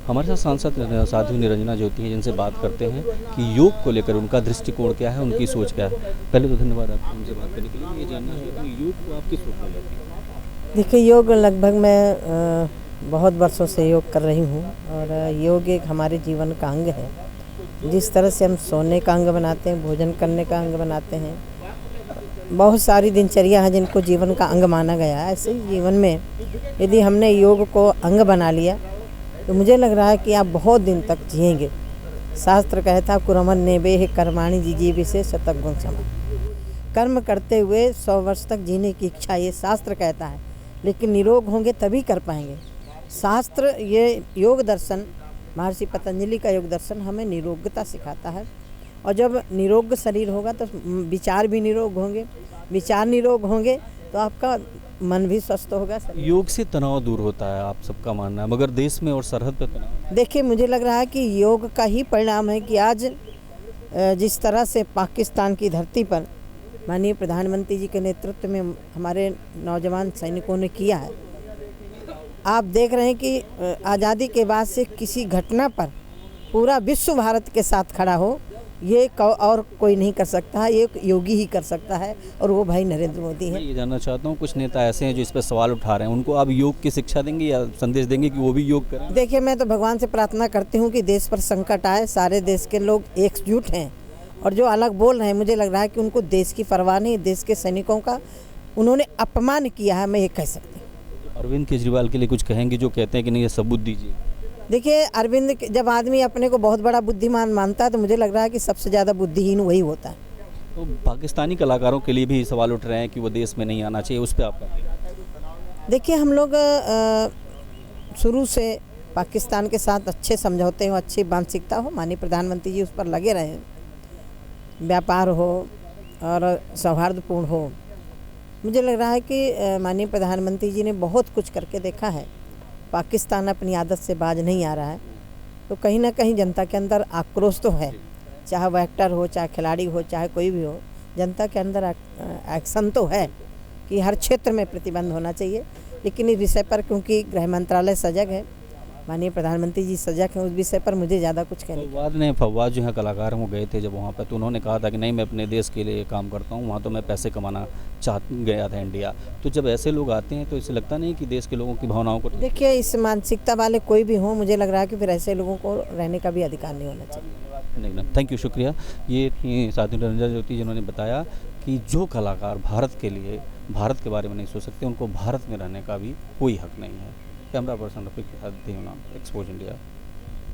हमारे साथ सांसद साध्वी निरंजना ज्योति हैं, जिनसे बात करते हैं कि योग को लेकर उनका दृष्टिकोण क्या है, उनकी सोच क्या है। पहले तो धन्यवाद आपको हमसे बात करने के लिए। ये जानना चाहता हूँ, योग को आप किस रूप में लेते हैं? देखिए, योग लगभग मैं बहुत वर्षों से योग कर रही हूँ और योग एक हमारे जीवन का अंग है। जिस तरह से हम सोने का अंग बनाते हैं, भोजन करने का अंग बनाते हैं, बहुत सारी दिनचर्या है जिनको जीवन का अंग माना गया है। ऐसे ही जीवन में यदि हमने योग को अंग बना लिया तो मुझे लग रहा है कि आप बहुत दिन तक जिएंगे। शास्त्र कहता कुरमन नेबेह कर्माणि जिजीविषे शतक गुण सम। कर्म करते हुए 100 वर्ष तक जीने की इच्छा, ये शास्त्र कहता है, लेकिन निरोग होंगे तभी कर पाएंगे। शास्त्र, ये योग दर्शन, महर्षि पतंजलि का योग दर्शन हमें निरोगता सिखाता है। और जब निरोग शरीर होगा तो विचार भी निरोग होंगे, विचार निरोग होंगे तो आपका मन भी स्वस्थ होगा। योग से तनाव दूर होता है, आप सबका मानना है, मगर देश में और सरहद पे तनाव। देखिए, मुझे लग रहा है कि योग का ही परिणाम है कि आज जिस तरह से पाकिस्तान की धरती पर माननीय प्रधानमंत्री जी के नेतृत्व में हमारे नौजवान सैनिकों ने किया है, आप देख रहे हैं कि आज़ादी के बाद से किसी घटना पर पूरा विश्व भारत के साथ खड़ा हो, ये और कोई नहीं कर सकता है, ये योगी ही कर सकता है, और वो भाई नरेंद्र मोदी है। मैं ये जानना चाहता हूँ, कुछ नेता ऐसे हैं जो इस पर सवाल उठा रहे हैं, उनको आप योग की शिक्षा देंगे या संदेश देंगे कि वो भी योग करें? देखिए, मैं तो भगवान से प्रार्थना करती हूँ कि देश पर संकट आए, सारे देश के लोग एकजुट हैं, और जो अलग बोल रहे हैं मुझे लग रहा है कि उनको देश की परवाह नहीं, देश के सैनिकों का उन्होंने अपमान किया है, मैं ये कह सकती हूँ। अरविंद केजरीवाल के लिए कुछ कहेंगे जो कहते हैं कि नहीं, ये सबूत दीजिए? देखिए, अरविंद, जब आदमी अपने को बहुत बड़ा बुद्धिमान मानता है तो मुझे लग रहा है कि सबसे ज़्यादा बुद्धिहीन वही होता है। तो पाकिस्तानी कलाकारों के लिए भी सवाल उठ रहे हैं कि वो देश में नहीं आना चाहिए, उस पर आपका? देखिए, हम लोग शुरू से पाकिस्तान के साथ अच्छे समझौते हो, अच्छी मानसिकता हो, माननीय प्रधानमंत्री जी उस पर लगे रहे, व्यापार हो और सौहार्दपूर्ण हो। मुझे लग रहा है कि माननीय प्रधानमंत्री जी ने बहुत कुछ करके देखा है। पाकिस्तान अपनी आदत से बाज नहीं आ रहा है, तो कहीं ना कहीं जनता के अंदर आक्रोश तो है, चाहे वो एक्टर हो, चाहे खिलाड़ी हो, चाहे कोई भी हो, जनता के अंदर एक्शन तो है कि हर क्षेत्र में प्रतिबंध होना चाहिए। लेकिन इस विषय पर क्योंकि गृह मंत्रालय सजग है, माननीय प्रधानमंत्री जी सजग हैं, उस विषय पर मुझे ज़्यादा कुछ कहने। फवाद जो है कलाकार, वो गए थे जब वहाँ पर, तो उन्होंने कहा था कि नहीं, मैं अपने देश के लिए काम करता हूँ, वहाँ तो मैं पैसे कमाना गया था इंडिया। तो जब ऐसे लोग आते हैं तो इससे लगता नहीं कि देश के लोगों की भावनाओं को? देखिए, इस मानसिकता वाले कोई भी हों, मुझे लग रहा है कि फिर ऐसे लोगों को रहने का भी अधिकार नहीं होना चाहिए। नहीं ना, थैंक यू, शुक्रिया। ये थी साध्वी निरंजना ज्योति, जिन्होंने बताया कि जो कलाकार भारत के लिए, भारत के बारे में नहीं सोच सकते, उनको भारत में रहने का भी कोई हक नहीं है। कैमरा पर्सन रफीक के साथ, एक्सपोज इंडिया।